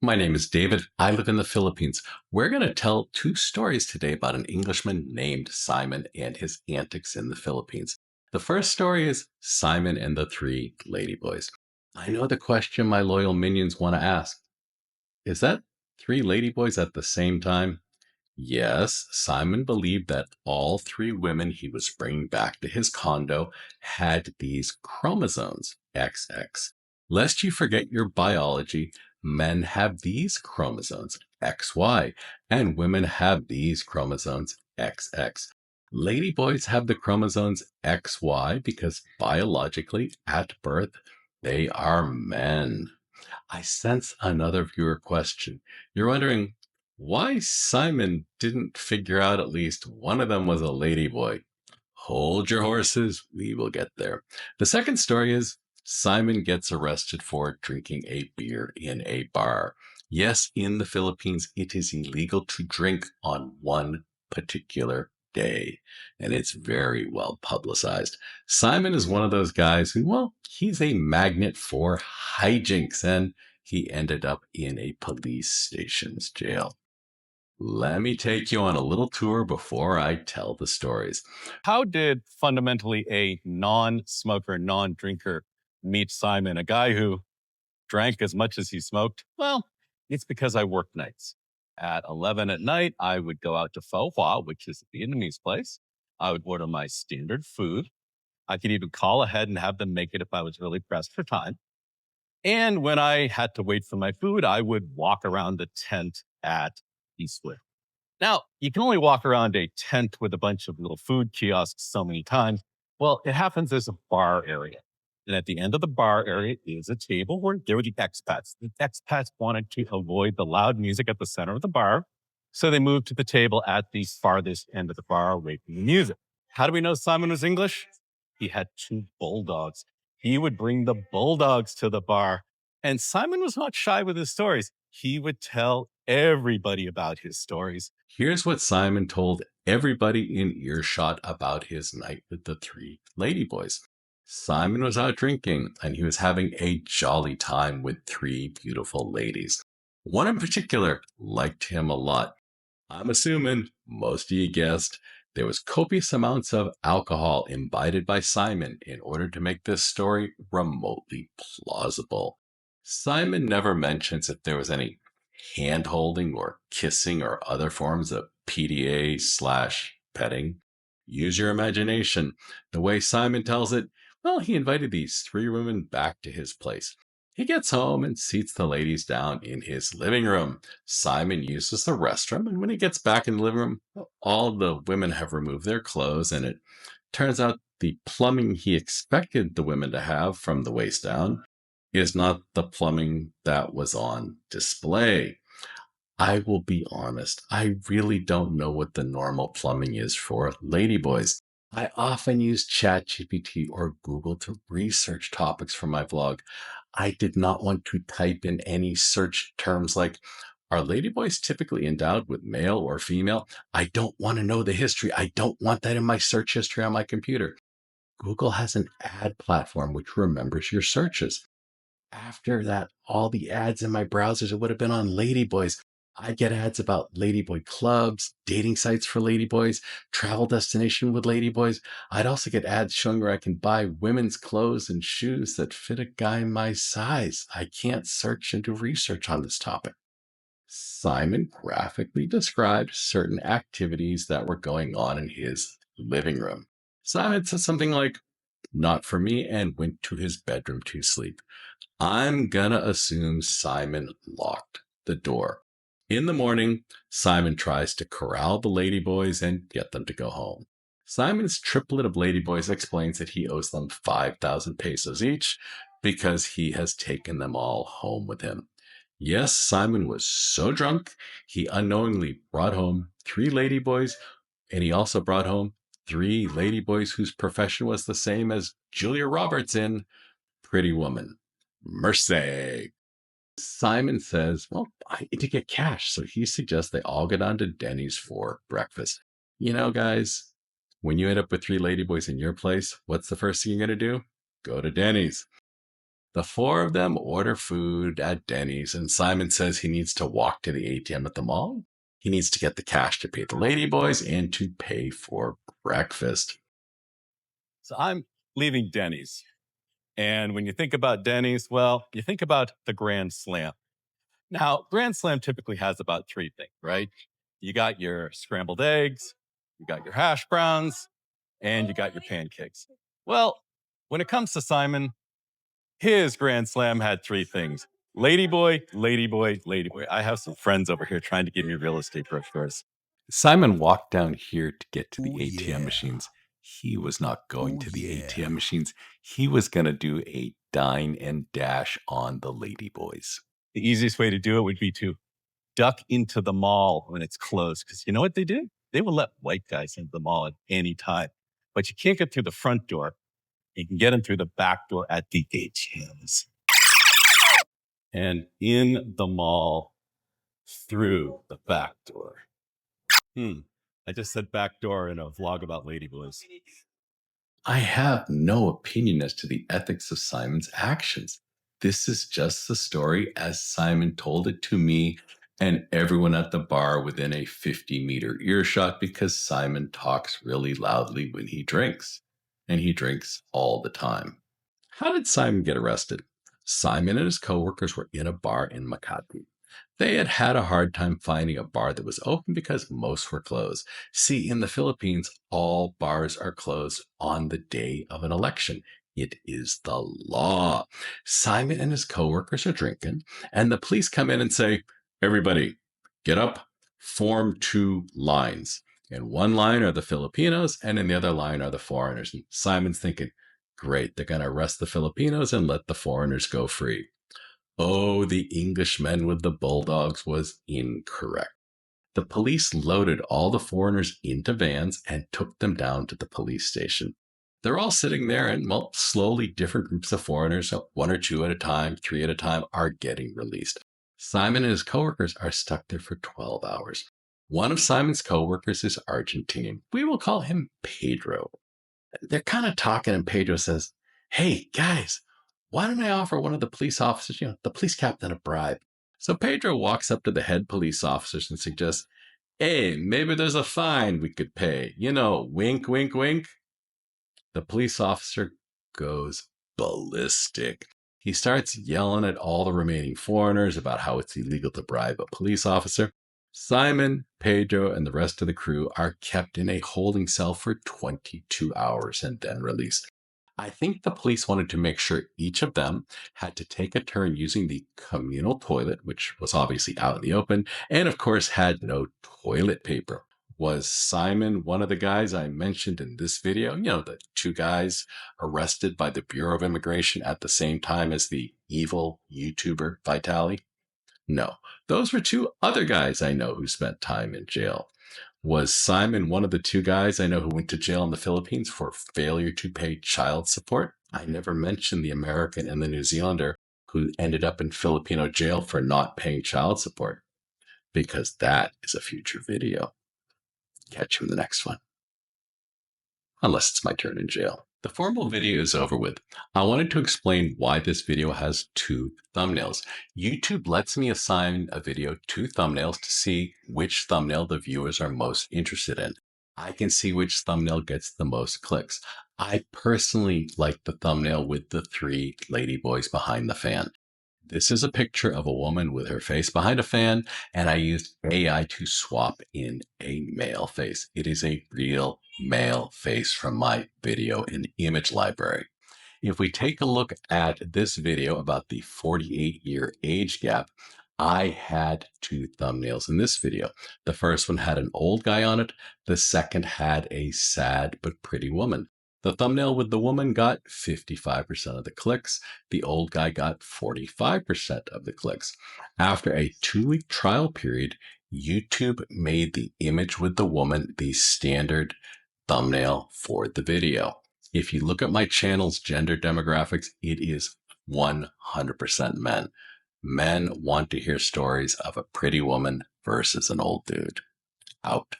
My name is David. I live in the Philippines. We're going to tell two stories today about an Englishman named Simon and his antics in the Philippines. The first story is Simon and the Three Ladyboys. I know the question my loyal minions want to ask. Is that three ladyboys at the same time? Yes, Simon believed that all three women he was bringing back to his condo had these chromosomes, XX. Lest you forget your biology, men have these chromosomes, XY, and women have these chromosomes, XX. Ladyboys have the chromosomes XY because biologically, at birth, they are men. I sense another viewer question. You're wondering why Simon didn't figure out at least one of them was a ladyboy. Hold your horses, we will get there. The second story is Simon gets arrested for drinking a beer in a bar. Yes, in the Philippines, it is illegal to drink on one particular day, and it's very well publicized. Simon is one of those guys who, well, he's a magnet for hijinks, and he ended up in a police station's jail. Let me take you on a little tour before I tell the stories. How did fundamentally a non-smoker, non-drinker meet Simon, a guy who drank as much as he smoked? Well, it's because I worked nights. At 11 at night, I would go out to Pho Hua, which is a Vietnamese place. I would order my standard food. I could even call ahead and have them make it if I was really pressed for time. And when I had to wait for my food, I would walk around the tent at Eastwood. Now, you can only walk around a tent with a bunch of little food kiosks so many times. Well, it happens as a bar area. And at the end of the bar area is a table where there were the expats. The expats wanted to avoid the loud music at the center of the bar. So they moved to the table at the farthest end of the bar away from the music. How do we know Simon was English? He had two bulldogs. He would bring the bulldogs to the bar. And Simon was not shy with his stories. He would tell everybody about his stories. Here's what Simon told everybody in earshot about his night with the three ladyboys. Simon was out drinking and he was having a jolly time with three beautiful ladies. One in particular liked him a lot. I'm assuming most of you guessed there was copious amounts of alcohol imbibed by Simon in order to make this story remotely plausible. Simon never mentions if there was any hand holding or kissing or other forms of PDA slash petting. Use your imagination. The way Simon tells it, well, he invited these three women back to his place. He gets home and seats the ladies down in his living room. Simon uses the restroom, and when he gets back in the living room, all the women have removed their clothes, and it turns out the plumbing he expected the women to have from the waist down is not the plumbing that was on display. I will be honest, I really don't know what the normal plumbing is for ladyboys. I often use ChatGPT or Google to research topics for my vlog. I did not want to type in any search terms like, are ladyboys typically endowed with male or female? I don't want to know the history. I don't want that in my search history on my computer. Google has an ad platform which remembers your searches. After that, all the ads in my browsers would have been on ladyboys. I get ads about ladyboy clubs, dating sites for ladyboys, travel destination with ladyboys. I'd also get ads showing where I can buy women's clothes and shoes that fit a guy my size. I can't search and do research on this topic. Simon graphically described certain activities that were going on in his living room. Simon said something like, not for me, and went to his bedroom to sleep. I'm gonna assume Simon locked the door. In the morning, Simon tries to corral the ladyboys and get them to go home. Simon's triplet of ladyboys explains that he owes them 5,000 pesos each because he has taken them all home with him. Yes, Simon was so drunk, he unknowingly brought home three ladyboys, and he also brought home three ladyboys whose profession was the same as Julia Roberts in Pretty Woman. Mercy. Simon says, well, I need to get cash. So he suggests they all go down to Denny's for breakfast. You know, guys, when you end up with three ladyboys in your place, what's the first thing you're going to do? Go to Denny's. The four of them order food at Denny's, and Simon says he needs to walk to the ATM at the mall. He needs to get the cash to pay the Ladyboys and to pay for breakfast. So I'm leaving Denny's. And when you think about Denny's, well, you think about the Grand Slam. Now, Grand Slam typically has about three things, right? You got your scrambled eggs, you got your hash browns, and you got your pancakes. Well, when it comes to Simon, his Grand Slam had three things: Ladyboy, Ladyboy, Ladyboy. I have some friends over here trying to give me real estate brochures. Simon walked down here to get to the Oh, ATM yeah. machines. He was not going Oh, to the yeah. ATM machines. He was going to do a dine and dash on the Ladyboys. The easiest way to do it would be to duck into the mall when it's closed. Because you know what they do? They will let white guys into the mall at any time. But you can't get through the front door. You can get them through the back door at the ATMs. And in the mall through the back door. I just said back door in a vlog about Ladyboys. I have no opinion as to the ethics of Simon's actions. This is just the story as Simon told it to me and everyone at the bar within a 50-meter earshot, because Simon talks really loudly when he drinks, and he drinks all the time. How did Simon get arrested? Simon and his coworkers were in a bar in Makati. They had had a hard time finding a bar that was open because most were closed. See, in the Philippines, all bars are closed on the day of an election. It is the law. Simon and his coworkers are drinking, and the police come in and say, "Everybody, get up, form two lines. In one line are the Filipinos, and in the other line are the foreigners." And Simon's thinking, great, they're going to arrest the Filipinos and let the foreigners go free. Oh, the Englishman with the bulldogs was incorrect. The police loaded all the foreigners into vans and took them down to the police station. They're all sitting there, and well, slowly different groups of foreigners, one or two at a time, three at a time, are getting released. Simon and his coworkers are stuck there for 12 hours. One of Simon's coworkers is Argentinian. We will call him Pedro. They're kind of talking, and Pedro says, "Hey, guys, why don't I offer one of the police officers, the police captain, a bribe?" So Pedro walks up to the head police officers and suggests, "Hey, maybe there's a fine we could pay. Wink, wink, wink." The police officer goes ballistic. He starts yelling at all the remaining foreigners about how it's illegal to bribe a police officer. Simon, Pedro, and the rest of the crew are kept in a holding cell for 22 hours and then released. I think the police wanted to make sure each of them had to take a turn using the communal toilet, which was obviously out in the open, and of course had no toilet paper. Was Simon one of the guys I mentioned in this video? The two guys arrested by the Bureau of Immigration at the same time as the evil YouTuber Vitali? No, those were two other guys I know who spent time in jail. Was Simon one of the two guys I know who went to jail in the Philippines for failure to pay child support? I never mentioned the American and the New Zealander who ended up in Filipino jail for not paying child support, because that is a future video. Catch you in the next one. Unless it's my turn in jail. The formal video is over with. I wanted to explain why this video has two thumbnails. YouTube lets me assign a video two thumbnails to see which thumbnail the viewers are most interested in. I can see which thumbnail gets the most clicks. I personally like the thumbnail with the three ladyboys behind the fan. This is a picture of a woman with her face behind a fan, and I used AI to swap in a male face. It is a real male face from my video and image library. If we take a look at this video about the 48-year age gap, I had two thumbnails in this video. The first one had an old guy on it. The second had a sad but pretty woman. The thumbnail with the woman got 55% of the clicks. The old guy got 45% of the clicks. After a 2-week trial period, YouTube made the image with the woman the standard thumbnail for the video. If you look at my channel's gender demographics, it is 100% men. Men want to hear stories of a pretty woman versus an old dude. Out.